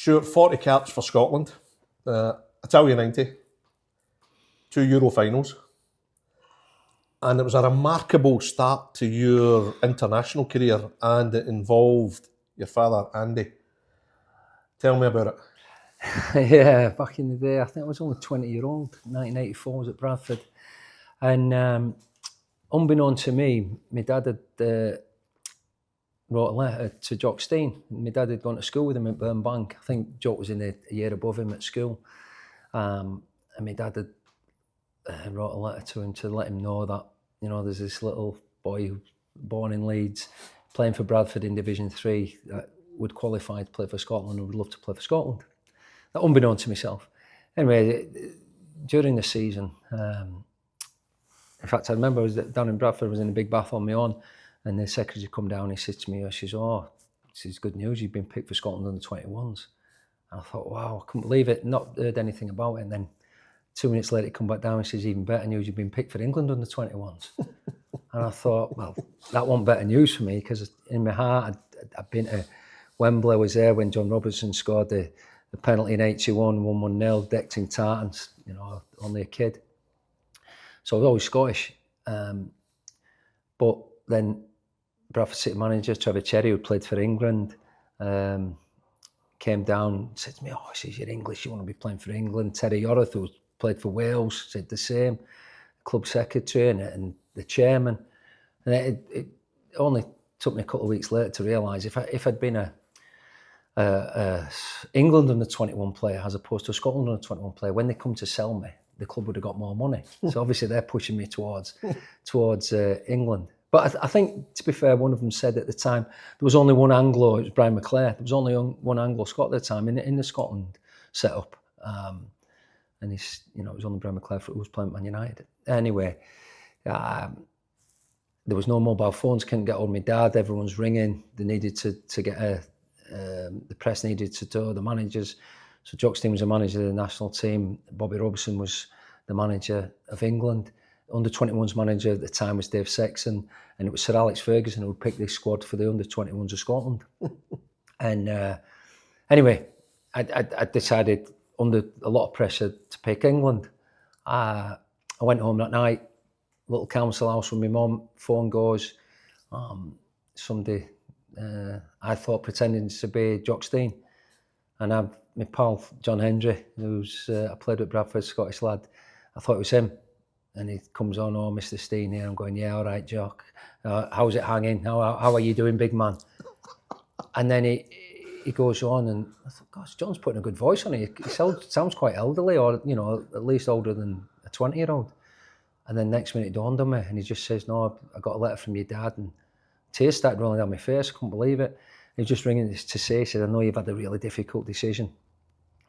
Stuart, 40 caps for Scotland. I tell you 90. 2 Euro finals. And it was a remarkable start to your international career, and it involved your father, Andy. Tell me about it. Yeah, back in the day, I think I was only 20-year-old. 1984, I was at Bradford. And unbeknown to me, my dad had wrote a letter to Jock Stein. My dad had gone to school with him at Burnbank. I think Jock was in a year above him at school. And my dad had wrote a letter to him to let him know that, you know, there's this little boy who born in Leeds, playing for Bradford in Division 3, that would qualify to play for Scotland and would love to play for Scotland. That unbeknown to myself. Anyway, during the season, in fact, I remember I was down in Bradford, I was in a big bath on my own, and the secretary come down and he said to me, she says, "Oh, this is good news, you've been picked for Scotland under 21s. And I thought, wow, I couldn't believe it, not heard anything about it. And then 2 minutes later, he come back down and says, even better news, you've been picked for England under 21s. And I thought, well, that wasn't better news for me, because in my heart, I'd been to Wembley. I was there when John Robertson scored the penalty in 81, 1-1-0, decked in tartans, you know, only a kid. So I was always Scottish. But then Bradford City manager, Trevor Cherry, who played for England, came down and said to me, "Oh, he says, you're English, you want to be playing for England." Terry Yorrith, who played for Wales, said the same. Club secretary and the chairman. And it only took me a couple of weeks later to realise if I'd been a England under 21 player as opposed to a Scotland under 21 player, when they come to sell me, the club would have got more money. So obviously they're pushing me towards England. But I think, to be fair, one of them said at the time, there was only one Anglo, it was Brian McClair, there was only one Anglo-Scot at the time in the Scotland setup. And he's, you know, it was only Brian McClair who was playing at Man United. Anyway, there was no mobile phones, couldn't get hold of my dad, everyone's ringing, they needed to get the press needed to do, the managers. So Jock Stein was the manager of the national team, Bobby Robson was the manager of England. Under 21s manager at the time was Dave Sexton, and it was Sir Alex Ferguson who would pick this squad for the under 21s of Scotland. And anyway, I decided, under a lot of pressure, to pick England. I went home that night, little council house with my mum, phone goes, somebody, I thought pretending to be Jock Stein, and my pal John Hendry, who's I played with Bradford, Scottish lad, I thought it was him. And he comes on, "Oh, Mr. Stein here." I'm going, "Yeah, all right, Jock. How's it hanging? How are you doing, big man?" And then he goes on, and I thought, gosh, John's putting a good voice on it. He sounds quite elderly, or, you know, at least older than a 20-year-old. And then next minute it dawned on me, and he just says, "No, I got a letter from your dad," and tears started rolling down my face. I couldn't believe it. He's just ringing to say, he said, "I know you've had a really difficult decision,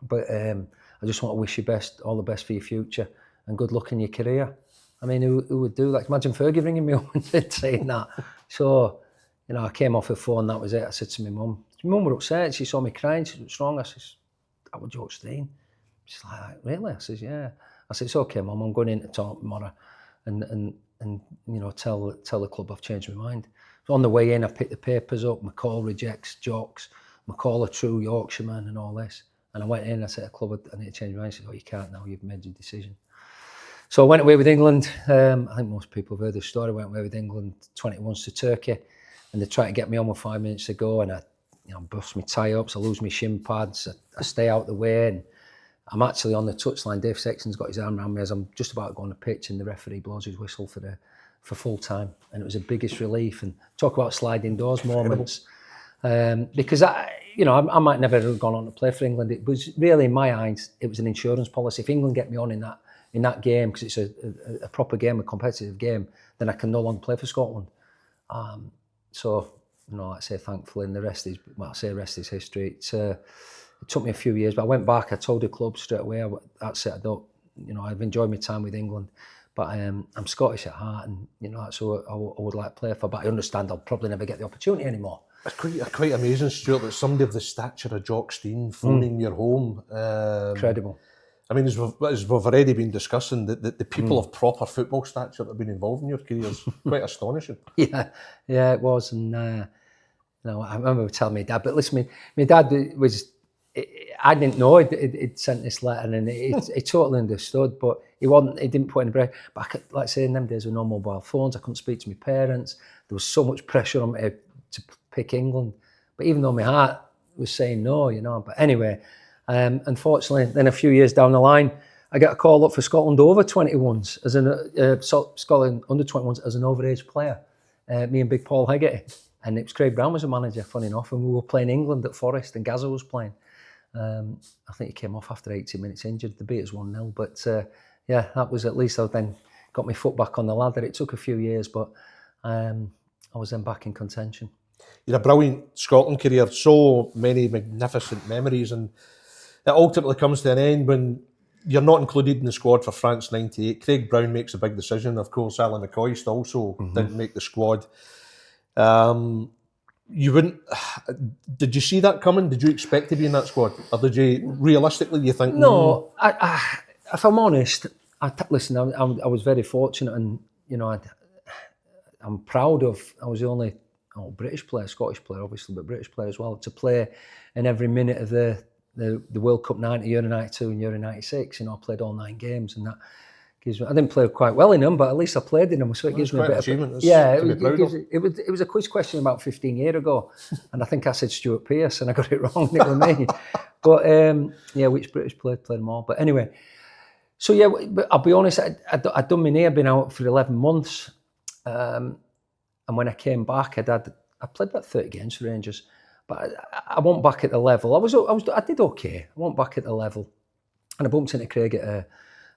but I just want to wish you all the best for your future, and good luck in your career." I mean, who would do that? Imagine Fergie ringing me up and saying that. So, you know, I came off the phone, that was it. I said to my mum, my mum were upset, she saw me crying, she said, "What's wrong?" I says, "I was Jock Stein." She's like, "Really?" I says, "Yeah." I said, "It's okay, Mum, I'm going in to talk tomorrow and you know, tell the club I've changed my mind." So on the way in, I picked the papers up, McCall rejects Jocks, McCall a true Yorkshireman and all this. And I went in, I said, "The club, I need to change my mind." She said, "Oh, you can't now, you've made your decision." So I went away with England. I think most people have heard the story. I went away with England 21s to Turkey, and they tried to get me on with 5 minutes to go, and I, you know, bust my tie-ups, I lose my shin pads, I stay out the way, and I'm actually on the touchline. Dave Sexton's got his arm around me as I'm just about to go on the pitch, and the referee blows his whistle for full time, and it was the biggest relief. And talk about sliding doors moments, because I might never have gone on to play for England. It was really, in my eyes, it was an insurance policy. If England get me on in that game, because it's a proper game, a competitive game, then I can no longer play for Scotland. So, you know, like I say, thankfully, and the rest is, well, I say the rest is history. It took me a few years, but I went back, I told the club straight away, that's it, I've enjoyed my time with England, but I'm Scottish at heart, and, you know, that's who I would like to play for, but I understand I'll probably never get the opportunity anymore. It's quite amazing, Stuart, that somebody of the stature of Jock Stein phoning your home. Incredible. I mean, as we've already been discussing, the people of proper football stature that have been involved in your career is quite astonishing. Yeah, it was. And I remember telling my dad, but listen, my dad was, I didn't know he'd sent this letter, and he totally understood, but he didn't put any break. But like I say, in them days with no mobile phones, I couldn't speak to my parents. There was so much pressure on me to pick England. But even though my heart was saying no, But anyway, unfortunately, then a few years down the line, I got a call up for Scotland over 21s Scotland under 21s as an overage player. Me and Big Paul Hegarty, and it was Craig Brown was a manager, funny enough, and we were playing England at Forest, and Gazza was playing. I think he came off after 80 minutes injured. They beat us 1-0, but that was at least I then got my foot back on the ladder. It took a few years, but I was then back in contention. You had a brilliant Scotland career, so many magnificent memories, and it ultimately comes to an end when you're not included in the squad for France 98. Craig Brown makes a big decision. Of course, Alan McCoist also didn't make the squad. You wouldn't. Did you see that coming? Did you expect to be in that squad, or did you realistically you think? No, if I'm honest, listen. I was very fortunate, and I'm proud of. I was the only British player, Scottish player, obviously, but British player as well, to play in every minute of the World Cup 90, Euro 92 and Euro 96. I played all 9 games, and that gives me, I didn't play quite well in them, but at least I played in them, so it gives me a bit of achievement. It was a quiz question about 15 years ago, and I think I said Stuart Pearce, and I got it wrong, it was me. But which British player played them all? But anyway, so but I'll be honest, I'd done my knee, I'd been out for 11 months, and when I came back, I played about 30 games for Rangers. But I went back at the level. I did okay. I went back at the level, and I bumped into Craig at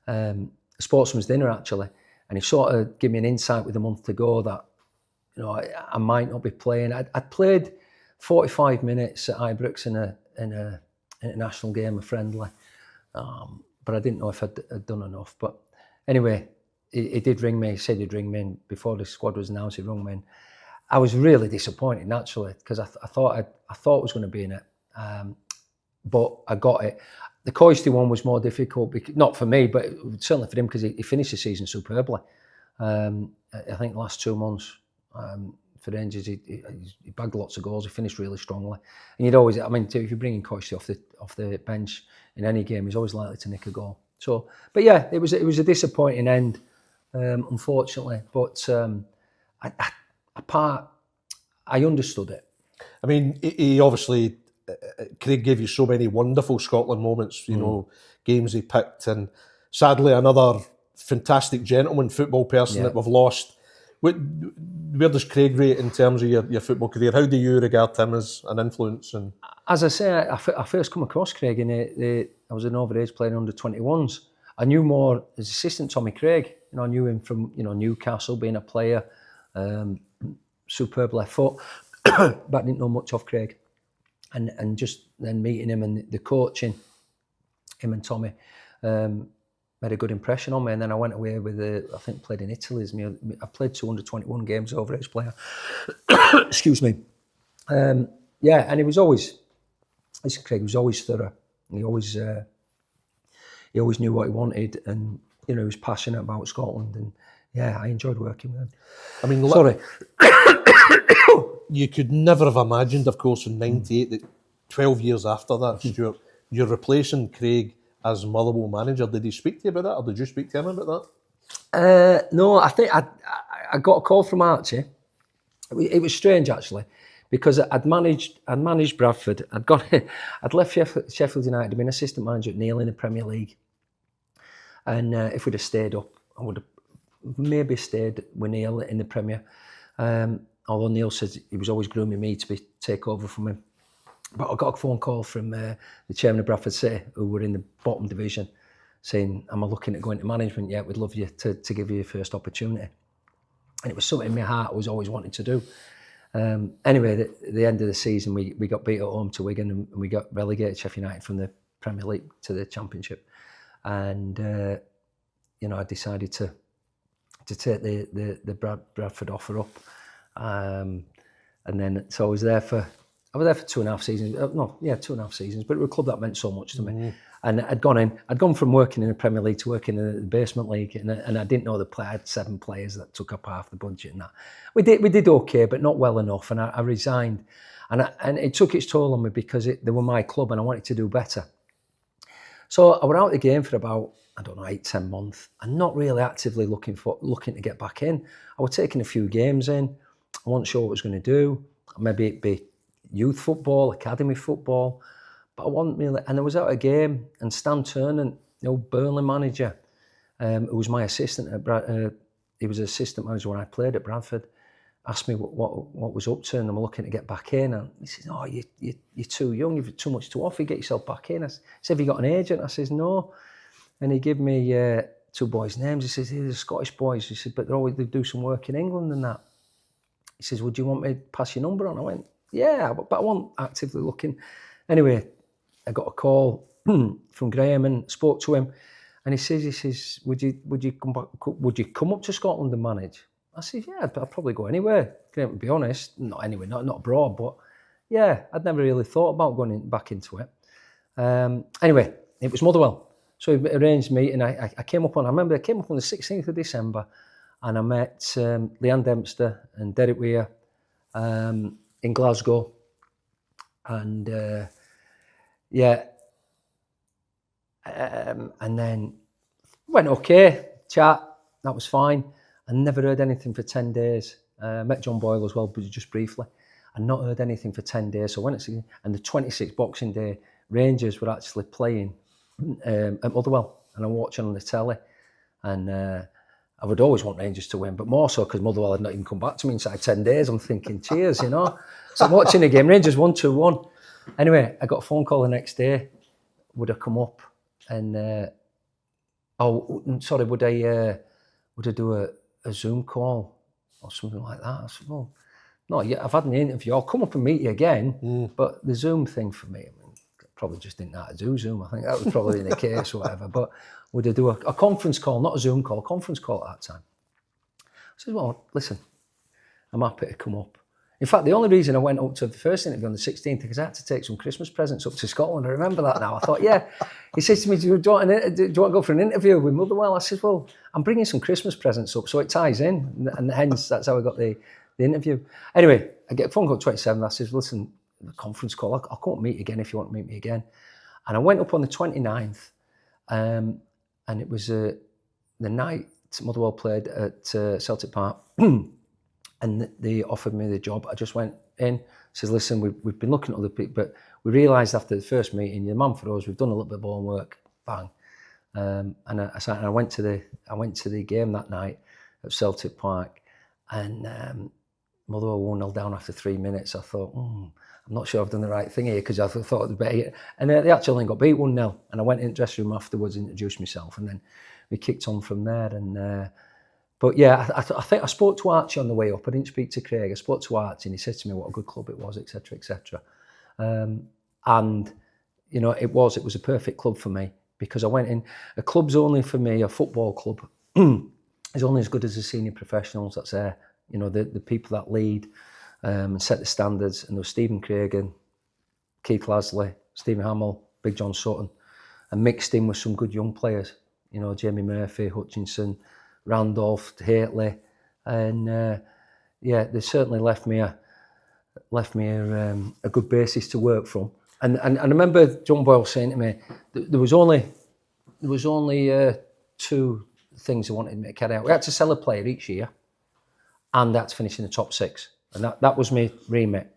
a sportsman's dinner actually, and he sort of gave me an insight with a month to go that I might not be playing. I'd played 45 minutes at Ibrox in a international game, a friendly, but I didn't know if I'd done enough. But anyway, he did ring me. He said he'd ring me, and before the squad was announced, he rang me. And I was really disappointed, naturally, because I thought I was going to be in it, but I got it. The Coisty one was more difficult, not for me, but certainly for him, because he finished the season superbly. I think the last 2 months for Rangers, he bagged lots of goals. He finished really strongly, and you'd always, if you're bringing Coisty off the bench in any game, he's always likely to nick a goal. So, but yeah, it was a disappointing end, unfortunately. But I understood it. I mean, he obviously, Craig gave you so many wonderful Scotland moments, games he picked, and sadly another fantastic gentleman football person that we've lost. Where does Craig rate in terms of your football career? How do you regard him as an influence? And as I say, I first come across Craig I was an overage player in under 21s. I knew more as assistant Tommy Craig. I knew him from Newcastle, being a player. Superb left foot, but I didn't know much of Craig, and just then meeting him and the coaching, him and Tommy, made a good impression on me. And then I went away with I think played in Italy. I played 221 games overage player. Excuse me. And he was always, Craig was always thorough. He always knew what he wanted, and he was passionate about Scotland. And I enjoyed working with him. I mean, sorry. You could never have imagined, of course, in '98 that 12 years after that, Stuart, you're replacing Craig as Motherwell manager. Did he speak to you about that, or did you speak to him about that? No, I think I got a call from Archie. It was strange actually, because I'd managed Bradford. I'd left Sheffield United. I'd been assistant manager at Neil in the Premier League, and if we'd have stayed up, I would have maybe stayed with Neil in the Premier. Although Neil said he was always grooming me to take over from him. But I got a phone call from the chairman of Bradford City, who were in the bottom division, saying, "Am I looking at going to management yet? We'd love you to give you your first opportunity." And it was something in my heart I was always wanting to do. Anyway, the end of the season, we got beat at home to Wigan, and we got relegated, Sheffield United, from the Premier League to the Championship. And I decided to take the Bradford offer up. And then so I was there for 2.5 seasons. 2.5 seasons. But it was a club that meant so much to me. And I'd gone from working in the Premier League to working in the basement league, and I didn't know I had 7 players that took up half the budget and that. We did okay, but not well enough. And I resigned, and it took its toll on me, because they were my club and I wanted to do better. So I were out of the game for about, I don't know, 8-10 months, and not really actively looking to get back in. I was taking a few games in. I wasn't sure what I was going to do. Maybe it'd be youth football, academy football, but I wasn't really. And I was at a game, and Stan Turnant, the old Burnley manager, who was my assistant at he was assistant manager when I played at Bradford, asked me what was up to, and I'm looking to get back in. And he says, "Oh, you're too young. You've too much to offer. Get yourself back in." I said, "Have you got an agent?" I says, "No." And he gave me 2 boys' names. He says, "These are Scottish boys." He said, "But they do some work in England and that." He says, "Would you want me to pass your number on?" I went, "Yeah, but I wasn't actively looking." Anyway, I got a call from Graham and spoke to him, and he says, "Would you come back? Would you come up to Scotland and manage?" I said, "Yeah, I'd probably go anywhere." Graham, to be honest, not anywhere, not abroad, but yeah, I'd never really thought about going back into it. Anyway, it was Motherwell. So we arranged a meeting. I came up on, I remember I came up on the 16th of December, and I met Leanne Dempster and Derek Weir in Glasgow. And and then went okay, chat, that was fine. I never heard anything for 10 days. Met John Boyle as well, but just briefly. I not heard anything for 10 days. So when and the 26th Boxing Day, Rangers were actually playing at Motherwell, and I'm watching on the telly, and I would always want Rangers to win, but more so because Motherwell had not even come back to me inside 10 days. I'm thinking, cheers, you know. So I'm watching the game, Rangers won 2-1. Anyway, I got a phone call the next day. Would I come up and would I do a Zoom call or something like that? I said, well, no, yeah, I've had an interview. I'll come up and meet you again. But the Zoom thing for me, I mean, probably just didn't know how to do Zoom. I think that was probably the case or whatever. But would I do a conference call, not a Zoom call, a conference call at that time? I said, well, listen, I'm happy to come up. In fact, the only reason I went up to the first interview on the 16th because I had to take some Christmas presents up to Scotland. I remember that now. I thought, yeah. He says to me, do you want to go for an interview with Motherwell? I said, well, I'm bringing some Christmas presents up, so it ties in. And hence, that's how I got the interview. Anyway, I get a phone call 27. I says, listen, the conference call, I'll come and meet you again if you want to meet me again. And I went up on the 29th, and it was the night Motherwell played at Celtic Park. And they offered me the job. I just went in, says, listen, we've been looking at other people, but we realised after the first meeting, you're the man for us, we've done a little bit of ball work, bang. And I went to the game that night at Celtic Park, and Motherwell 1-0 down after 3 minutes. I thought, I'm not sure I've done the right thing here, because I thought it was better. And they actually got beat 1-0, and I went in the dressing room afterwards, introduced myself, and then we kicked on from there. And but yeah, I think I spoke to Archie on the way up. I didn't speak to Craig. I spoke to Archie, and he said to me what a good club it was, etc., etc. And you know, it was a perfect club for me, because I went in. A club's only for me, a football club is only as good as the senior professionals that's there. You know, the people that lead and set the standards. And there was Stephen Cragen, Keith Lasley, Stephen Hamill, Big John Sutton, and mixed in with some good young players. You know, Jamie Murphy, Hutchinson, Randolph, Haitley, and they certainly left me a good basis to work from. And I remember John Boyle saying to me, there was only 2 things he wanted me to carry out. We had to sell a player each year, and that's finishing the top 6, and that was my remit.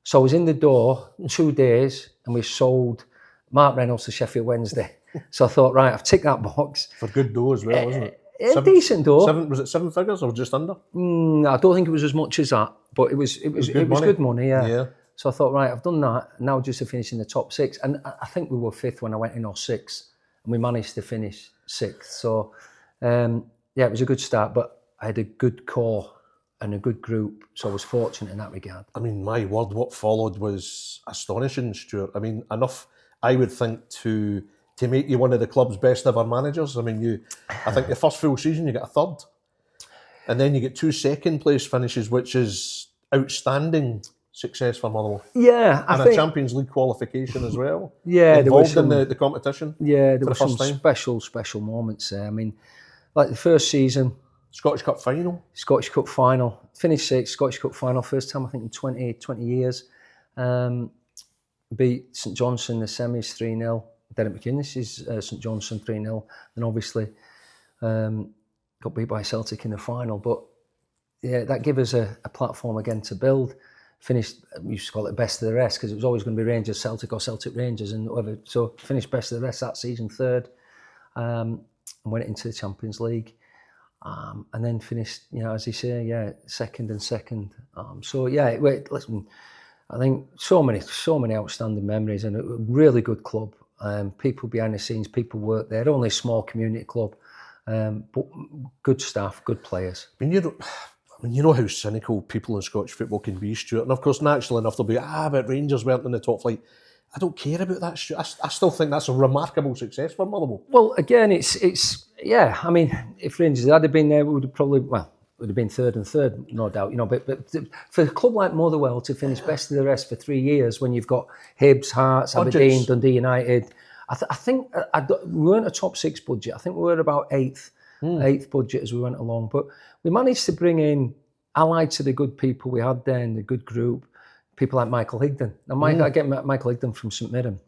So I was in the door 2 days, and we sold Mark Reynolds to Sheffield Wednesday. So I thought, right, I've ticked that box. For good dough as well, wasn't it? Decent dough. Was it 7 figures or just under? I don't think it was as much as that, but it was good money. Yeah. So I thought, right, I've done that. Now just to finish in the top 6, and I think we were 5th when I went in, or 6th, and we managed to finish 6th. So it was a good start, but I had a good core and a good group, so I was fortunate in that regard. I mean, my word, what followed was astonishing, Stuart. I mean, enough, I would think, to make you one of the club's best ever managers. I mean, I think the first full season you get a 3rd, and then you get 2 second place finishes, which is outstanding success for Motherwell. Yeah, and a Champions League qualification as well. Yeah, involved in the competition. Yeah, there were some special moments there. I mean, like the first season, Scottish Cup final, finished 6th, Scottish Cup final, first time I think in 20 years. Beat St Johnstone in the semis 3-0. Derek McInnes's St Johnstone 3-0, and obviously got beat by Celtic in the final. But yeah, that gave us a platform again to build. Finished, we used to call it best of the rest because it was always going to be Rangers Celtic or Celtic Rangers and whatever. So finished best of the rest that season, third, and went into the Champions League, and then finished, as you say, second and second. So yeah, listen, I think so many outstanding memories and a really good club. People behind the scenes, people work there. Only a small community club, but good staff, good players. You know how cynical people in Scottish football can be, Stuart. And of course, naturally enough, they'll be, but Rangers weren't in the top flight. I don't care about that, Stuart. I still think that's a remarkable success for Motherwell. Well, again, it's I mean, if Rangers had been there, we would have probably, would have been third and third, no doubt. But for a club like Motherwell to finish best of the rest for 3 years, when you've got Hibs, Hearts, Aberdeen, Dundee United, I think we weren't a top six budget. I think we were about eighth budget as we went along. But we managed to bring in, allied to the good people we had there in the good group, people like Michael Higdon. Now, I get Michael Higdon from St Mirren.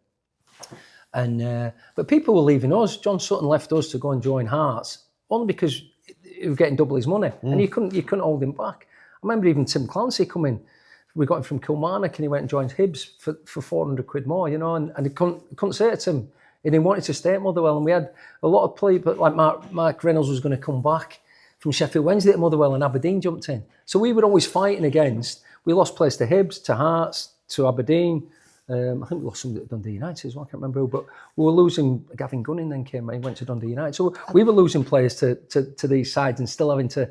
And but people were leaving us. John Sutton left us to go and join Hearts, only because he was getting double his money, and you couldn't hold him back. I remember even Tim Clancy coming. We got him from Kilmarnock, and he went and joined Hibs for 400 quid more, and he couldn't say it to him. And he wanted to stay at Motherwell, and we had a lot of people, like Mark Reynolds was going to come back from Sheffield Wednesday at Motherwell, and Aberdeen jumped in. So we were always fighting against. We lost players to Hibs, to Hearts, to Aberdeen. I think we lost some at Dundee United as well, I can't remember who, but we were losing. Gavin Gunning then came, he went to Dundee United. So we were losing players to these sides and still having to.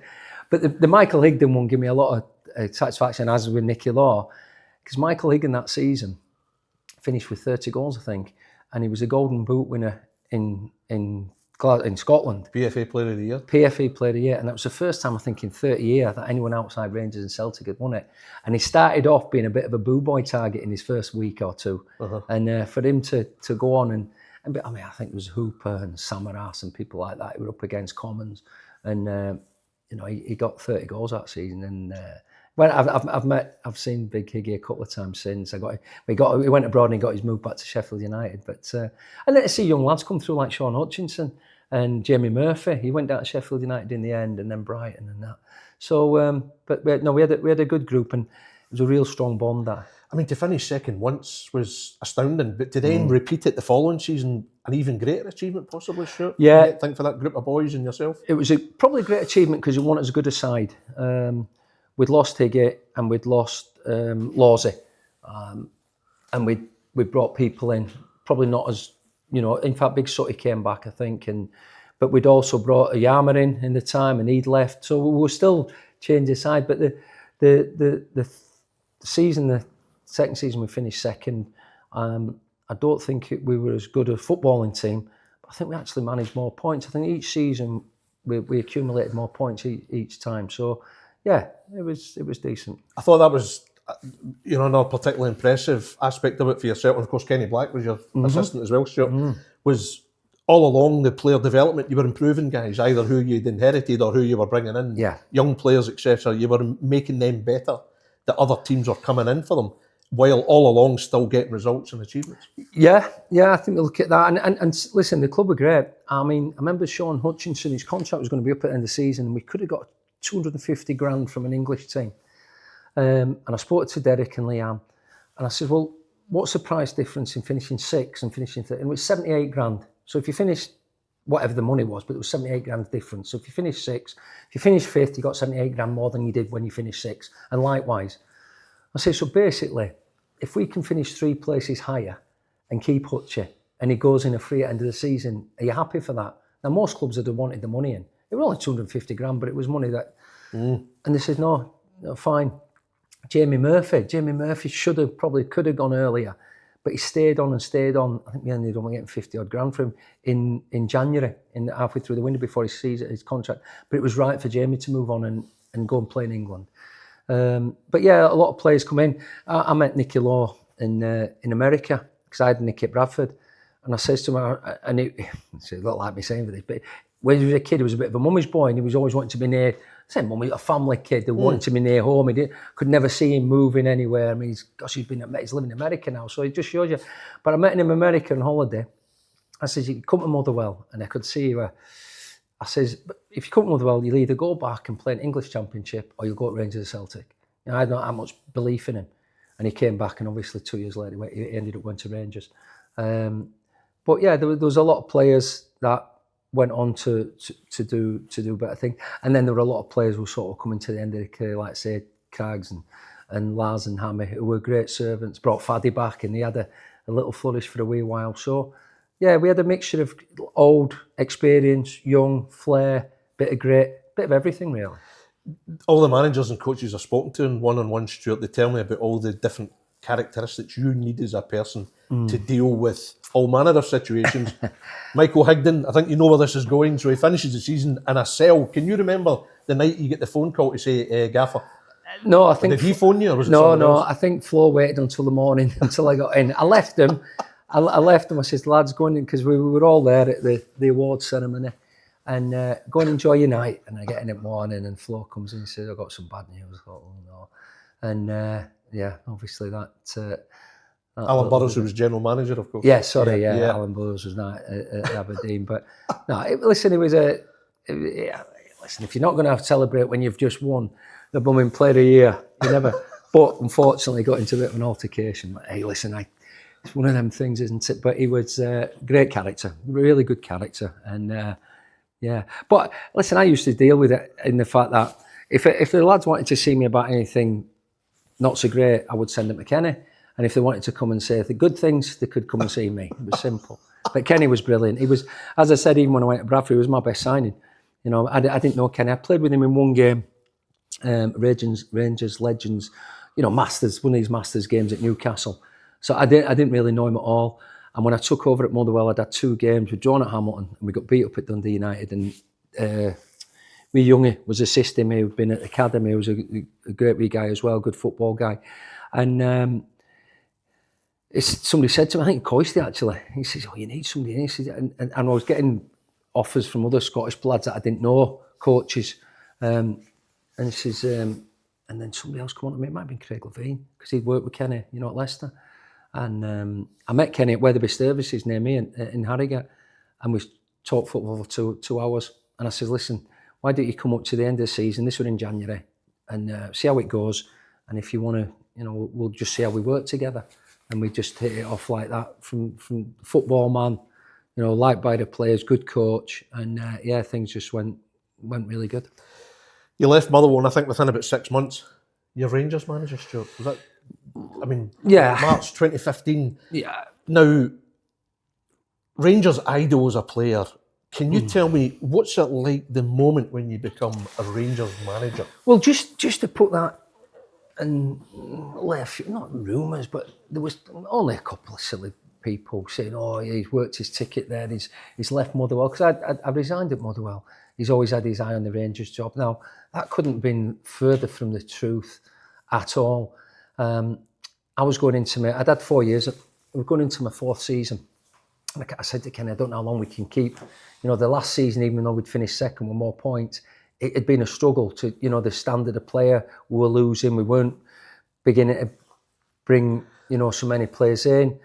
But the Michael Higdon one gave me a lot of satisfaction, as with Nicky Law, because Michael Higdon that season finished with 30 goals, I think, and he was a Golden Boot winner in Scotland. PFA Player of the Year. PFA Player of the Year, and that was the first time I think in 30 years that anyone outside Rangers and Celtic had won it. And he started off being a bit of a boo boy target in his first week or two, and for him to go on and I mean, I think it was Hooper and Samaras and people like that who were up against Commons, and he got 30 goals that season. And I've seen Big Higgy a couple of times since. He went abroad and he got his move back to Sheffield United. But and then to see young lads come through like Sean Hutchinson and Jamie Murphy. He went down to Sheffield United in the end, and then Brighton and that. So, but we had a good group, and it was a real strong bond. That, I mean, to finish second once was astounding, but to then repeat it the following season, an even greater achievement, possibly. Sure. Yeah, I think for that group of boys and yourself, it was probably a great achievement because we weren't as good a side. We'd lost Higgy and we'd lost Lawsey, and we brought people in, probably not as. In fact, Big Sutty came back, I think, but we'd also brought a Yarmer in the time, and he'd left, so we were still changing side. But the second season we finished second. I don't think we were as good a footballing team, but I think we actually managed more points. I think each season we accumulated more points each time. So yeah, it was decent. I thought that was. Another particularly impressive aspect of it for yourself, and of course Kenny Black was your assistant as well, Stuart, was all along the player development, you were improving guys, either who you'd inherited or who you were bringing in, young players, etc. You were making them better, that other teams were coming in for them, while all along still getting results and achievements. Yeah, I think we look at that, and listen, the club were great. I mean, I remember Sean Hutchinson, his contract was going to be up at the end of the season, and we could have got 250 grand from an English team. And I spoke to Derek and Liam, and I said, well, what's the price difference in finishing sixth and finishing third? And it was 78 grand. So if you finished, whatever the money was, but it was 78 grand difference. So if you finished sixth, if you finished fifth, you got 78 grand more than you did when you finished sixth. And likewise. I said, so basically, if we can finish 3 places higher and keep Hutchie, and he goes in a free at the end of the season, are you happy for that? Now, most clubs would have wanted the money in. It was only 250 grand, but it was money that... And they said, no, fine. Jamie Murphy could have gone earlier, but he stayed on. I think we ended up getting 50 odd grand from him in January, halfway through the window before his contract. But it was right for Jamie to move on and go and play in England. But yeah, a lot of players come in. I met Nicky Law in America because I had Nicky at Bradford, and I says to him, and it's a lot like me saying this, but when he was a kid, he was a bit of a mummy's boy, and he was always wanting to be near. Same mummy, a family kid who wanted to be near home. Could never see him moving anywhere. I mean, he's living in America now, so it just shows you. But I met him in America on holiday, I says, you come to Motherwell, and I could see you. I says, but if you come to Motherwell, you'll either go back and play an English Championship, or you'll go to Rangers or Celtic. I had not that much belief in him, and he came back, and obviously 2 years later he ended up going to Rangers. But yeah, there was a lot of players that went on to do better things, and then there were a lot of players who were sort of coming to the end of their career, like say Craigs and Lars and Hammy, who were great servants. Brought Faddy back, and he had a little flourish for a wee while. So yeah, we had a mixture of old experience, young flair, bit of grit, bit of everything really. All the managers and coaches I've spoken to in one-on-one, Stuart, they tell me about all the different characteristics you need as a person to deal with all manner of situations. Michael Higdon, I think you know where this is going, so he finishes the season in a cell. Can you remember the night you get the phone call to say, Gaffer? No, I think... Did he phone you, or was it No, someone else? I think Flo waited until the morning, until I got in. I left him. I left him. I said, lads, go in, because we were all there at the awards ceremony, and go and enjoy your night. And I get in at morning, and Flo comes in and says, I've got some bad news. I thought, oh no. And yeah, obviously that Alan Burrows, who was general manager, of course. Yeah, sorry, yeah. Alan Burrows was not at Aberdeen. But no, listen, it was listen, if you're not going to celebrate when you've just won the Bumming Player of the Year, you never. But unfortunately, got into a bit of an altercation. But, hey, listen, it's one of them things, isn't it? But he was great character, really good character, and yeah. But listen, I used to deal with it in the fact that if the lads wanted to see me about anything not so great, I would send them to Kenny. And if they wanted to come and say the good things, they could come and see me. It was simple. But Kenny was brilliant. He was, as I said, even when I went to Bradford, he was my best signing. You know, I didn't know Kenny. I played with him in one game, Rangers Legends, you know, Masters, one of these Masters games at Newcastle. So I didn't really know him at all. And when I took over at Motherwell, I'd had 2 games. We'd drawn at Hamilton, and we got beat up at Dundee United. And wee Youngie was assisting me, who'd been at the academy. He was a great wee guy as well, good football guy. And somebody said to me, I think Coisty actually, he says, oh, you need somebody. He says, and I was getting offers from other Scottish lads that I didn't know, coaches. And he says, and then somebody else come on to me, it might have been Craig Levine, because he'd worked with Kenny, you know, at Leicester. And I met Kenny at Weatherby Services near me in Harrogate, and we talked football for 2 hours. And I said, listen, why don't you come up to the end of the season, this was in January, and see how it goes. And if you want to, you know, we'll just see how we work together. And we just hit it off like that from football man, you know, liked by the players, good coach. And yeah, things just went really good. You left Motherwell, and I think within about 6 months, you're Rangers manager, Stuart. Was that, I mean, yeah, March 2015. Yeah. Now, Rangers' idol as a player, can you tell me, what's it like the moment when you become a Rangers manager? Well, just to put that, and left, not rumours, but there was only a couple of silly people saying, oh, he's worked his ticket there, he's left Motherwell, because I resigned at Motherwell. He's always had his eye on the Rangers job. Now, that couldn't have been further from the truth at all. I was going into I'd had 4 years, I was going into my 4th season. And I said to Kenny, I don't know how long we can keep. You know, the last season, even though we'd finished second with more points, it had been a struggle to, you know, the standard of player, we were losing, we weren't beginning to bring, you know, so many players in.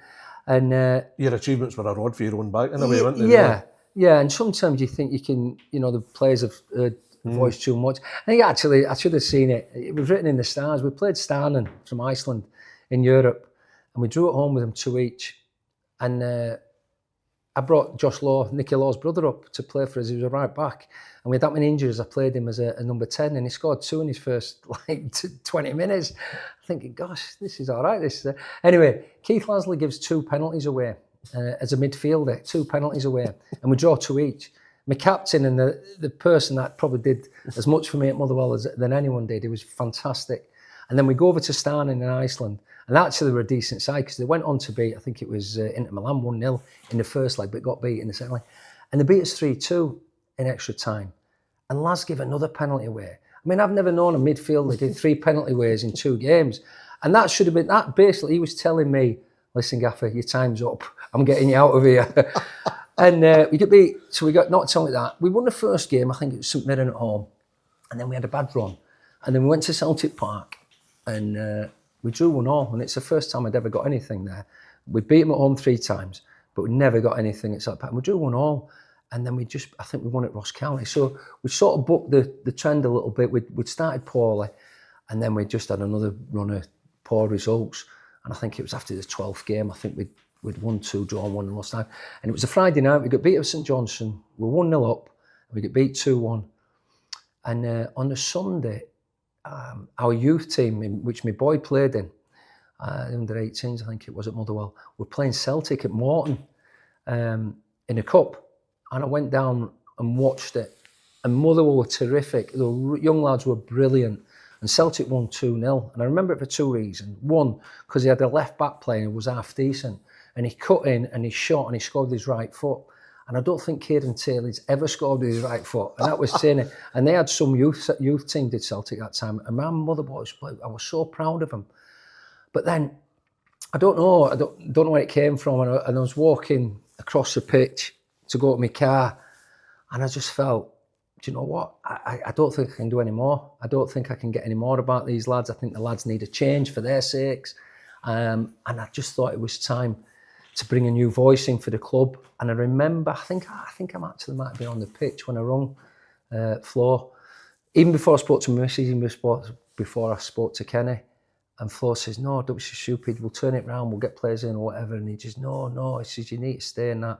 And your achievements were a rod for your own back in a way, weren't they? Yeah, yeah. And sometimes you think you can, you know, the players have heard the voice too much. I think actually, I should have seen it. It was written in the stars. We played Starnen from Iceland in Europe, and we drew at home with them 2 each. And I brought Josh Law, Nicky Law's brother, up to play for us. He was a right back. And we had that many injuries. I played him as a number 10, and he scored 2 in his first 20 minutes. I'm thinking, gosh, this is all right. Anyway, Keith Lasley gives 2 penalties away as a midfielder, 2 penalties away. And we draw 2 each. My captain and the person that probably did as much for me at Motherwell than anyone did, he was fantastic. And then we go over to Starnen in Iceland. And actually, they were a decent side, because they went on to beat, I think it was Inter Milan 1-0 in the first leg, but got beat in the second leg. And they beat us 3-2 in extra time. And Laz gave another penalty away. I mean, I've never known a midfielder did 3 penalty aways in 2 games. And that should have been, that basically, he was telling me, listen, Gaffer, your time's up. I'm getting you out of here. And we get beat, so we got knocked out like that. We won the first game, I think it was St Mirren at home. And then we had a bad run. And then we went to Celtic Park, and we drew 1-1, and it's the first time I'd ever got anything there. We beat them at home 3 times, but we never got anything at Celtic Park. We drew 1-1, and then I think we won at Ross County. So we sort of booked the trend a little bit. We'd started poorly, and then we just had another run of poor results. And I think it was after the 12th game, I think we'd won 2, drawn 1 and lost 9. And it was a Friday night, we got beat at St Johnstone, we were 1-0 up, and we got beat 2-1. And on the Sunday, our youth team, in which my boy played in, under 18s, I think it was at Motherwell, were playing Celtic at Morton in a cup. And I went down and watched it. And Motherwell were terrific. The young lads were brilliant. And Celtic won 2-0. And I remember it for 2 reasons. One, because he had a left back playing who was half decent. And he cut in and he shot and he scored with his right foot. And I don't think Kieran Taylor's ever scored with his right foot. And that was saying it. And they had some youth team did Celtic that time. And my Motherwell, I was so proud of them. But then, I don't know where it came from. And I was walking across the pitch to go to my car. And I just felt, do you know what? I don't think I can do any more. I don't think I can get any more about these lads. I think the lads need a change for their sakes. And I just thought it was time to bring a new voice in for the club. And I remember, I think I might be on the pitch when I rung Flo. Even before I spoke to Missy, even before I spoke to Kenny. And Flo says, no, don't be so stupid. We'll turn it round. We'll get players in or whatever. And he just, no. He says, you need to stay in that.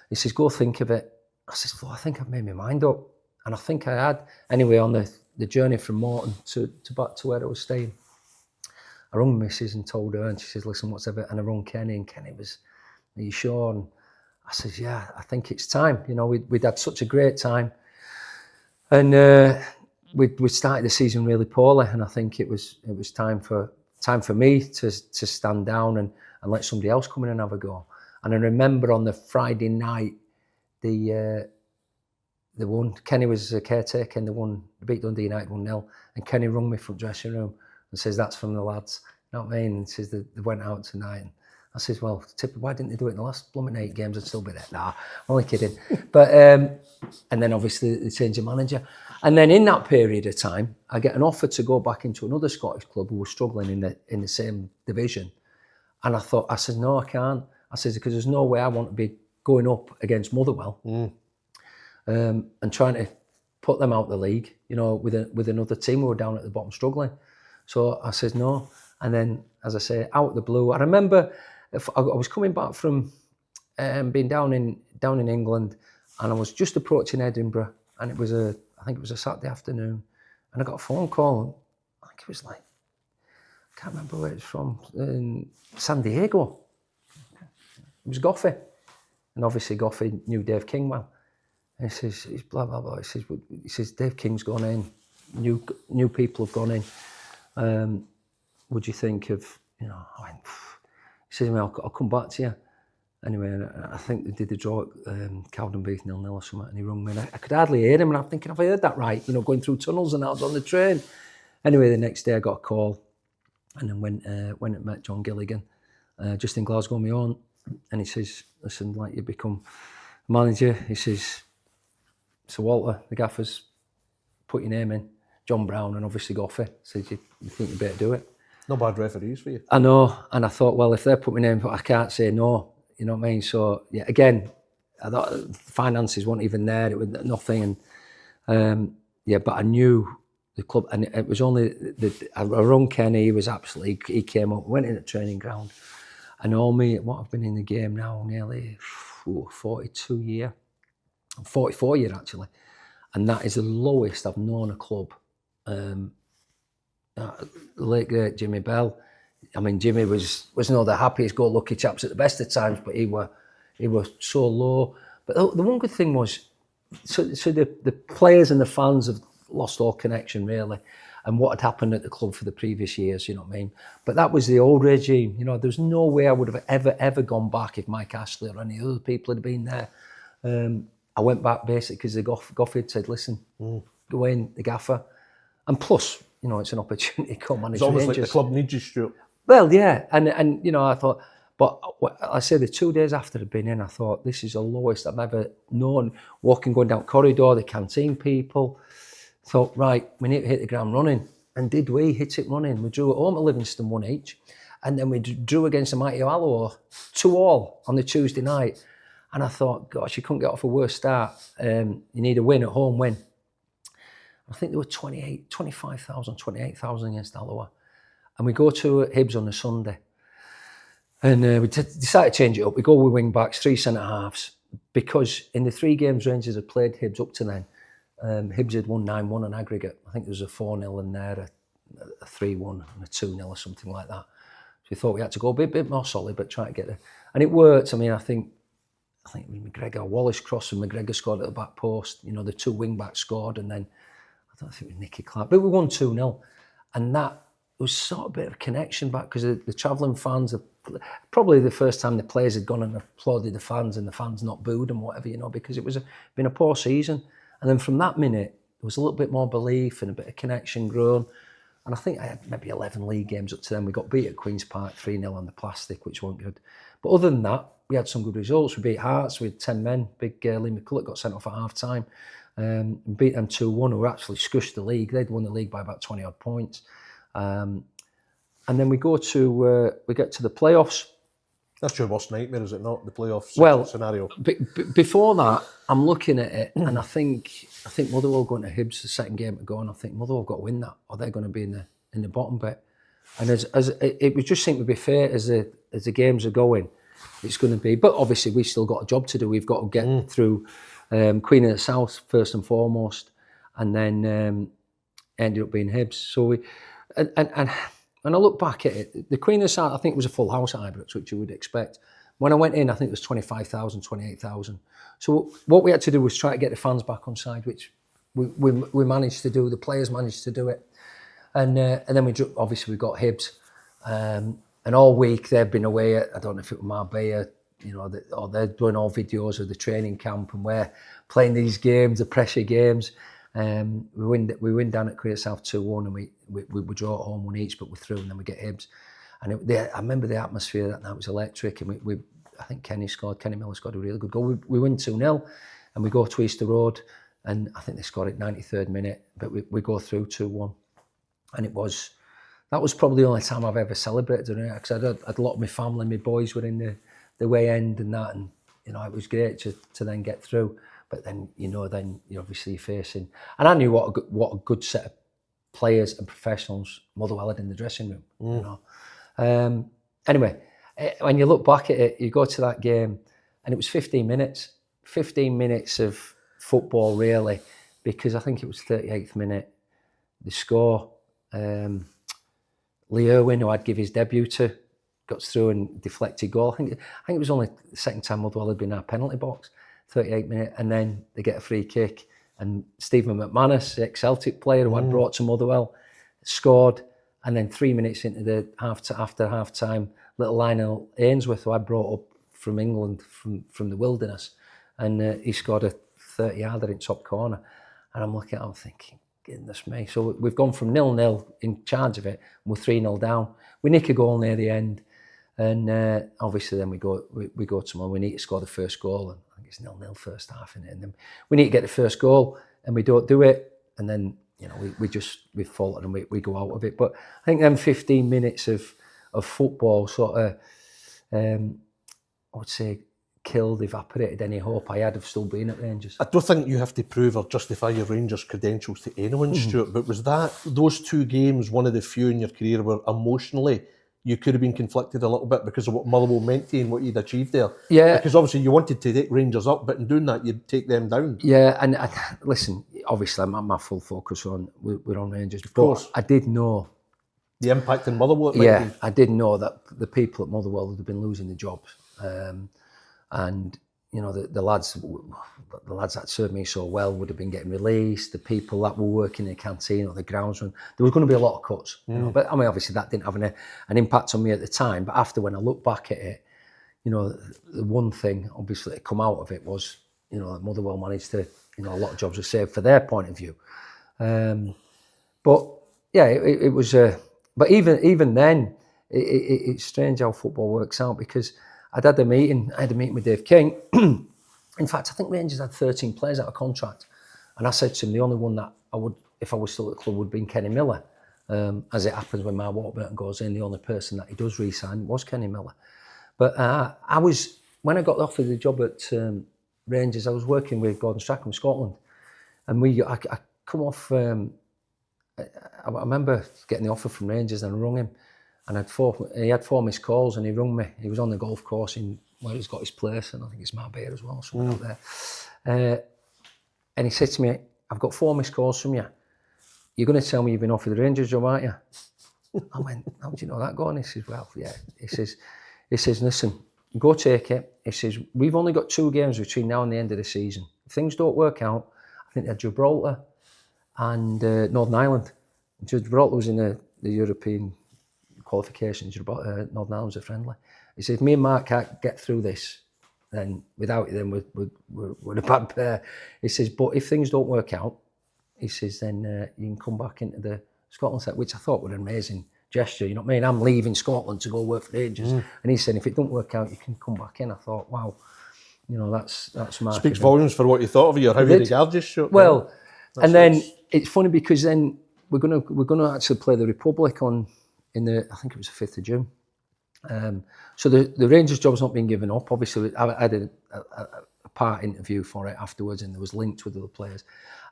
He says, go think of it. I says, Flo, I think I've made my mind up. And I think I had. Anyway, on the journey from Morton to back to where I was staying, I rung Mrs. and told her, and she says, listen, what's ever? And I rung Kenny, and Kenny was, are you sure? And I says, yeah, I think it's time. You know, we'd had such a great time. And we started the season really poorly, and I think it was time for me to stand down and let somebody else come in and have a go. And I remember on the Friday night, the one, Kenny was a caretaker, and they beat Dundee United 1-0, and Kenny rung me from the dressing room and says, that's from the lads. You know what I mean? And says they went out tonight. And I says, well, why didn't they do it in the last blooming 8 games? I'd still be there. Nah, I'm only kidding. But and then obviously they changed the manager. And then in that period of time, I get an offer to go back into another Scottish club who was struggling in the same division. And I said, no, I can't. I said, because there's no way I want to be going up against Motherwell and trying to put them out the league, you know, with another team who were down at the bottom struggling. So I said no. And then, as I say, out of the blue, I remember I was coming back from being down in England, and I was just approaching Edinburgh, and I think it was a Saturday afternoon, and I got a phone call. I think it was like, I can't remember where it's from, San Diego. It was Goffey, and obviously Goffey knew Dave King well. And he says, he's blah blah blah. He says Dave King's gone in, new people have gone in. Would you think of, you know? I went, he says, well, I'll come back to you. Anyway, and I think they did the draw at Cowdenbeath 0-0 or something, and he rung me, and I could hardly hear him, and I'm thinking, have I heard that right? You know, going through tunnels, and I was on the train. Anyway, the next day I got a call, and then went and met John Gilligan, just in Glasgow on my own, and he says, listen, like, you become manager. He says, so Walter, the gaffer's put your name in, John Brown, and obviously Goffey. Says, you think you better do it? No bad referees for you. I know, and I thought, well, if they put my name, I can't say no. You know what I mean? So yeah, again, I thought finances weren't even there. It was nothing, and but I knew the club, and it was only I rung Kenny. He was absolutely. He came up, went in the training ground, and all me. What I've been in the game now nearly 42 years, 44 years actually, and that is the lowest I've known a club. Late great Jimmy Bell. I mean, Jimmy was not the happiest go-lucky chaps at the best of times, but he was so low. But the one good thing was, so the players and the fans have lost all connection really, and what had happened at the club for the previous years, you know what I mean. But that was the old regime. You know, there's no way I would have ever gone back if Mike Ashley or any other people had been there. I went back basically because the Goffey had said, listen, go in, the gaffer, and plus, you know, it's an opportunity to come on. It's almost like the club needs you, Stuart. Well, yeah, and you know, I thought, but I say the 2 days after I'd been in, I thought, this is the lowest I've ever known. Going down corridor, the canteen people. Thought, right, we need to hit the ground running. And did we hit it running? We drew at home at Livingston 1 each. And then we drew against the mighty Alloa 2-2 on the Tuesday night. And I thought, gosh, you couldn't get off a worse start. You need a win, a home win. I think there were 25,000, 28,000 against Alloa. And we go to Hibs on a Sunday. And we decided to change it up. We go with wing backs, 3 centre-halves. Because in the 3 games Rangers had played Hibs up to then, Hibs had won 9-1 on aggregate. I think there was a 4-0 in there, a 3-1 and a 2-0 or something like that. So we thought we had to go a bit more solid, but try to get there. And it worked. I mean, I think McGregor, Wallace crossed and McGregor scored at the back post. You know, the 2 wing backs scored, and then I don't think it was Nicky Clark, but we won 2-0. And that was sort of a bit of a connection back, because the travelling fans, probably the first time the players had gone and applauded the fans and the fans not booed and whatever, you know, because it was been a poor season. And then from that minute, there was a little bit more belief and a bit of connection grown. And I think I had maybe 11 league games up to then. We got beat at Queen's Park 3-0 on the plastic, which wasn't good. But other than that, we had some good results. We beat Hearts with 10 men. Big Lee McCulloch got sent off at half time. Beat them 2-1, who actually scushed the league. They'd won the league by about 20 odd points. And then we get to the playoffs. That's your worst nightmare, is it not? The playoff scenario. Before that, I'm looking at it, and I think Motherwell going to Hibs the second game to go, and I think Motherwell got to win that, or they're going to be in the bottom bit. And as it would just seem to be fair as the games are going, it's going to be. But obviously, we've still got a job to do. We've got to get through Queen of the South first and foremost, and then ended up being Hibs. So we and I look back at it, the Queen of the South, I think it was a full house at Ibrox, which you would expect. When I went in, I think it was 25,000, 28,000. So what we had to do was try to get the fans back on side, which we managed to do. The players managed to do it. And then we got Hibs. And all week they've been away at, I don't know if it was Marbella, you know, or they're doing all videos of the training camp, and we're playing these games, the pressure games. We win down at Queen of the South 2-1, and we draw at home 1 each, but we're through, and then we get Hibs. And I remember the atmosphere that night was electric, and I think Kenny Miller scored a really good goal. We win 2-0, and we go to Easter Road, and I think they scored at 93rd minute, but we go through 2-1. And that was probably the only time I've ever celebrated it, because I had a lot of my family, my boys were in the way end and that, and you know, it was great to then get through. But then you're obviously facing, and I knew what a good set of players and professionals Motherwell had in the dressing room. You know, anyway, when you look back at it, you go to that game, and it was 15 minutes of football really, because I think it was 38th minute, the score. Lee Irwin, who I'd give his debut to, got through and deflected goal. I think it was only the second time Motherwell had been in our penalty box. 38 minute, and then they get a free kick, and Stephen McManus, the ex-Celtic player who I'd brought to Motherwell, scored, and then 3 minutes into the after half time, little Lionel Ainsworth, who I brought up from England from the wilderness, and he scored a 30-yarder in top corner, and I'm looking at it, I'm thinking, goodness me. So we've gone from 0-0 in charge of it, and we're 3-0 down. We nick a goal near the end, and obviously then we go tomorrow. We need to score the first goal, and I think it's 0-0 first half in it, and then we need to get the first goal, and we don't do it, and then you know we faltered and we go out of it. But I think them 15 minutes of football sort of I would say evaporated any hope I had of still being at Rangers. I don't think you have to prove or justify your Rangers credentials to anyone, Stuart, but was those 2 games one of the few in your career where emotionally you could have been conflicted a little bit because of what Motherwell meant to you and what you'd achieved there? Yeah. Because obviously you wanted to take Rangers up, but in doing that you'd take them down. Yeah, and listen, obviously my full focus we're on Rangers. Of course. I did know the impact in Motherwell. I did know that the people at Motherwell would have been losing their jobs. And you know the lads that served me so well would have been getting released. The people that were working in the canteen or the groundsman, there was going to be a lot of cuts. You know? But I mean, obviously that didn't have an impact on me at the time. But after, when I look back at it, you know, the one thing obviously that come out of it was, you know, that Motherwell managed to, you know, a lot of jobs were saved for their point of view. But yeah, it was. But even then, it's strange how football works out, because I had a meeting with Dave King. In fact, I think Rangers had 13 players out of contract. And I said to him, the only one that I would, if I was still at the club, would have been Kenny Miller. As it happens, when Mark Warburton goes in, the only person that he does re-sign was Kenny Miller. But when I got offered the job at Rangers, I was working with Gordon Strachan from Scotland, and I come off. I remember getting the offer from Rangers, and I rung him, and he had 4 missed calls, and he rung me. He was on the golf course in where he's got his place, and I think it's Marbella as well, somewhere out there. And he said to me, "I've got 4 missed calls from you. You're going to tell me you've been offered the Rangers job, aren't you?" I went, "How do you know that, Gordon?" He says, "Well, yeah." He says, "Listen, go take it." He says, "We've only got 2 games between now and the end of the season. If things don't work out," I think they're Gibraltar and Northern Ireland. Gibraltar was in the European qualifications. Northern Ireland was a friendly. He said, "If me and Mark can't get through this, then without you, then we're a bad pair." He says, "But if things don't work out," he says, "then you can come back into the Scotland set," which I thought was an amazing gesture. You know what I mean? I'm leaving Scotland to go work for Rangers, and he said, "If it don't work out, you can come back in." I thought, wow, you know, that's Mark. Speaks volumes for what you thought of you or how you regard you. Well, and then it's funny because then we're gonna actually play the Republic I think it was the 5th of June. So the Rangers job's not been given up. Obviously, I had a part interview for it afterwards, and there was linked with other players.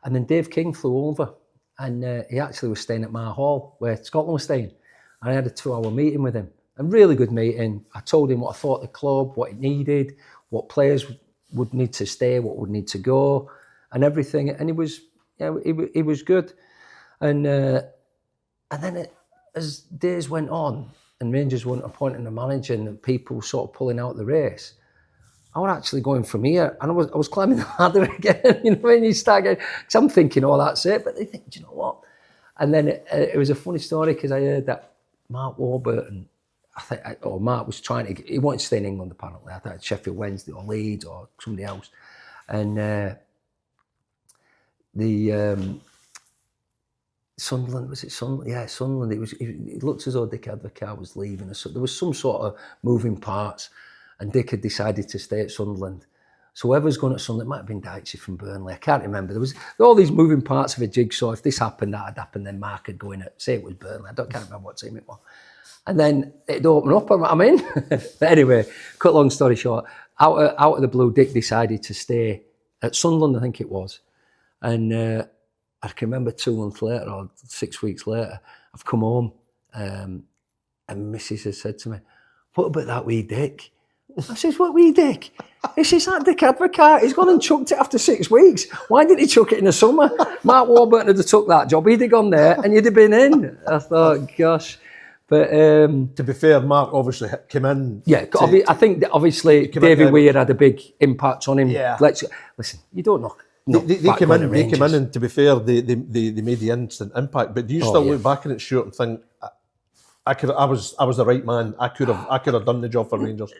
And then Dave King flew over, and he actually was staying at Mar Hall, where Scotland was staying. And I had a 2-hour meeting with him, a really good meeting. I told him what I thought of the club, what it needed, what players would need to stay, what would need to go, and everything. And he was good. And then as days went on, and Rangers weren't appointing a manager, and people sort of pulling out the race, I was actually going from here, and I was climbing the ladder again. You know, when you start getting, because I'm thinking, "Oh, that's it," but they think, "Do you know what?" And then it was a funny story because I heard that Mark Warburton, Mark was he wanted to stay in England apparently. I thought Sheffield Wednesday or Leeds or somebody else, and Sunderland, was it Sunderland? Yeah, Sunderland. It looked as though Dick Advocaat was leaving. So there was some sort of moving parts, and Dick had decided to stay at Sunderland. So whoever's going at Sunderland, it might have been Dykesy from Burnley. I can't remember. There was all these moving parts of a jigsaw. If this happened, that had happened, then Mark would go in at, say it was Burnley. I can't remember what team it was. And then it'd open up, and I'm in. But anyway, cut long story short, out of the blue, Dick decided to stay at Sunderland, I think it was. And I can remember 2 months later or 6 weeks later, I've come home and Mrs. has said to me, "What about that wee Dick?" I says, "What wee Dick?" He says, "That Dick Advocaat, he's gone and chucked it after 6 weeks. Why didn't he chuck it in the summer? Mark Warburton had took that job, he'd have gone there and you'd have been in." I thought, gosh. But to be fair, Mark obviously came in. Yeah, I think that obviously David Weir had a big impact on him. Yeah. Listen, you don't know. They came in, and to be fair, they made the instant impact. But do you still look back on it, Stuart, and think, I was the right man. I could have done the job for Rangers.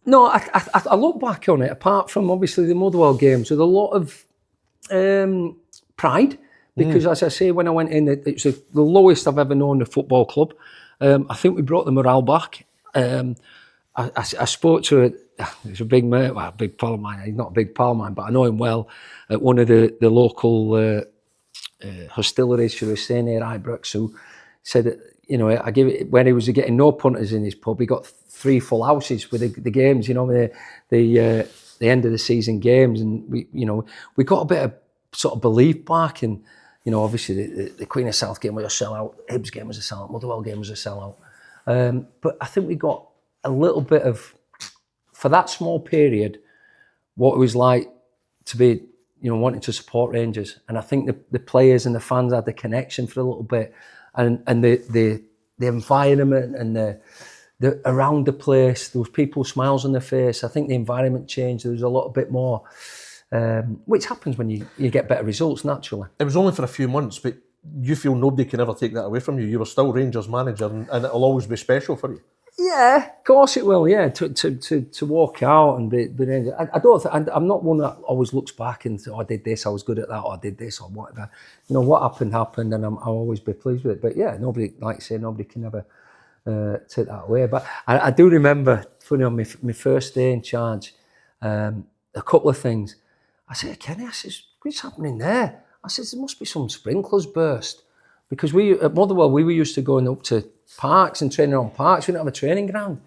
No, I look back on it. Apart from obviously the Motherwell games, with a lot of pride, because as I say, when I went in, it was the lowest I've ever known a football club. I think we brought the morale back. I spoke to he's a big mate, well, a big pal of mine. He's not a big pal of mine, but I know him well. At one of the local hostilities, should I say, near Ibrox, who said that, you know, when he was getting no punters in his pub, he got 3 full houses with the games, you know, the end of the season games, and we got a bit of sort of belief back, and you know, obviously the Queen of South game was a sellout, Hibs game was a sellout, Motherwell game was a sellout, but I think we got a little bit of, for that small period, what it was like to be, you know, wanting to support Rangers. And I think the players and the fans had the connection for a little bit, and the environment and the around the place, there was people's smiles on their face. I think the environment changed. There was a little bit more, which happens when you get better results naturally. It was only for a few months, but you feel nobody can ever take that away from you. You were still Rangers manager, and it'll always be special for you. Yeah, of course it will. Yeah, to walk out and be I don't. I'm not one that always looks back and says, "Oh, I did this. I was good at that. Or I did this or whatever." You know, what happened, and I'll always be pleased with it. But yeah, nobody, like I say, nobody can ever take that away. But I do remember, funny, on my first day in charge, a couple of things. I said, "Kenny," I says, "What's happening there?" I says, "There must be some sprinklers burst." Because we at Motherwell, we were used to going up to parks and training on parks. We didn't have a training ground.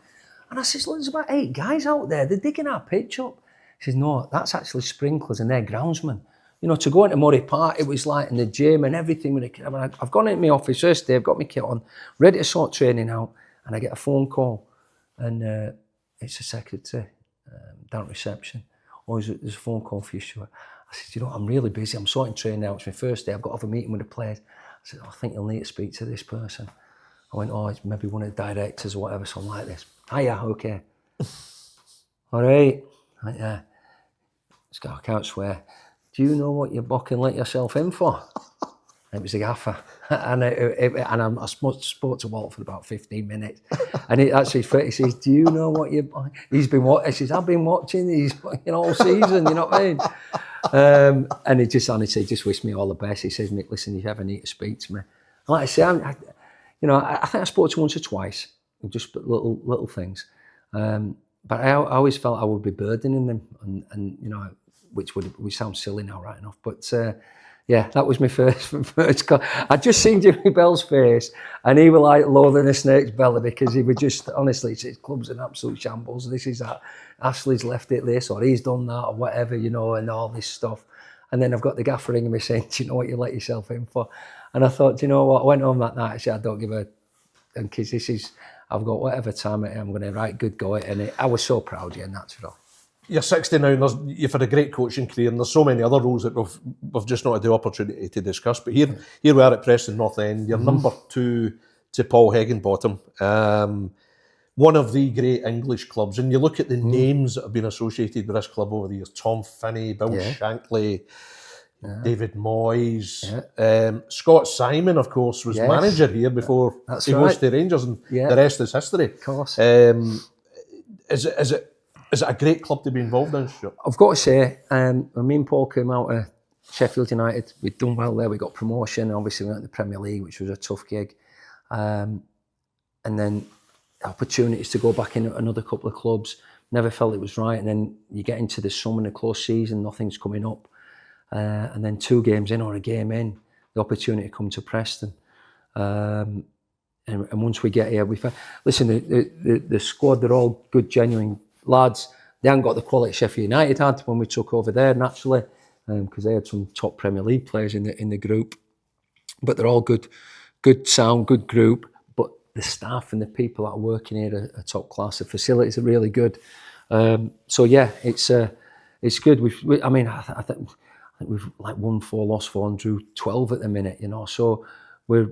And I says, look, there's about 8 guys out there. They're digging our pitch up. He says, no, that's actually sprinklers and they're groundsmen. You know, to go into Murray Park, it was like in the gym and everything. I've gone into my office first day, I've got my kit on, ready to sort training out, and I get a phone call. And it's a secretary down at reception. Oh, there's a phone call for you, Stuart. I said, you know, I'm really busy. I'm sorting training out. It's my first day. I've got to have a meeting with the players. I said, I think you'll need to speak to this person. I went, oh, it's maybe one of the directors or whatever, something like this. Hiya, okay. All right. Yeah. I can't swear. Do you know what you're bucking let yourself in for? It was the gaffer. And I spoke to Walt for about 15 minutes. And he says, do you know what you're... He's been watching. He says, I've been watching these all season, you know what I mean? And he just honestly just wished me all the best. He says, Mick, listen, if you ever need to speak to me. And like I say, I think I spoke to him once or twice, just little things. But I always felt I would be burdening them, and you know, which sounds silly now, right enough. But yeah, that was my first call. I just seen Jimmy Bell's face, and he was like lower than a snake's belly, because he was just, honestly, his club's an absolute shambles. This is that, Ashley's left it this, or he's done that, or whatever, you know, and all this stuff. And then I've got the gaffer ringing me saying, do you know what you let yourself in for? And I thought, do you know what? I went home that night, I said, I don't give a, and kids, I've got whatever time I'm going to write good go at it. And I was so proud of you, natural. You're 60 now, and you've had a great coaching career, and there's so many other roles that we've just not had the opportunity to discuss. But here we are at Preston North End. You're number 2 to Paul Higginbottom, one of the great English clubs. And you look at the names that have been associated with this club over the years: Tom Finney, Bill Shankly, David Moyes, Scott Simon, of course, was manager here before he goes to Rangers, and the rest is history. Of course. Is it a great club to be involved in, Stuart? I've got to say, when me and Paul came out of Sheffield United, we'd done well there. We got promotion. Obviously, we went to the Premier League, which was a tough gig. And then opportunities to go back in another couple of clubs. Never felt it was right. And then you get into the summer and a close season, nothing's coming up. And then 2 games in or a game in, the opportunity to come to Preston. And once we get here, listen, the squad, they're all good, genuine lads. They haven't got the quality Sheffield United had when we took over there, naturally, because they had some top Premier League players in the group. But they're all good sound, good group. But the staff and the people that are working here are top class. The facilities are really good. So yeah, it's good. I think we've like won 4, lost 4, and drew 12 at the minute, you know. So we're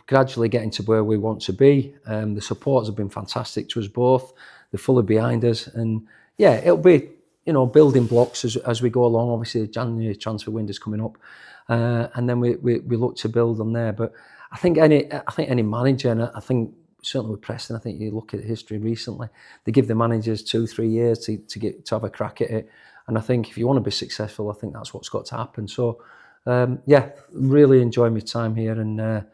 gradually getting to where we want to be. The supporters have been fantastic to us both. They're fully behind us, and yeah, it'll be, you know, building blocks as we go along. Obviously, the January transfer window's coming up, and then we look to build on there. But I think any manager, and I think certainly with Preston, I think you look at history recently, they give the managers 2-3 years to have a crack at it. And I think if you want to be successful, I think that's what's got to happen. So, yeah, really enjoy my time here, and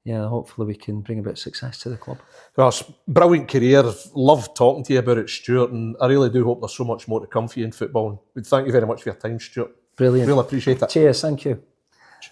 yeah, hopefully we can bring a bit of success to the club. Well, it's a brilliant career. Love talking to you about it, Stuart, and I really do hope there's so much more to come for you in football. And thank you very much for your time, Stuart. Brilliant. Really appreciate it. Cheers, thank you.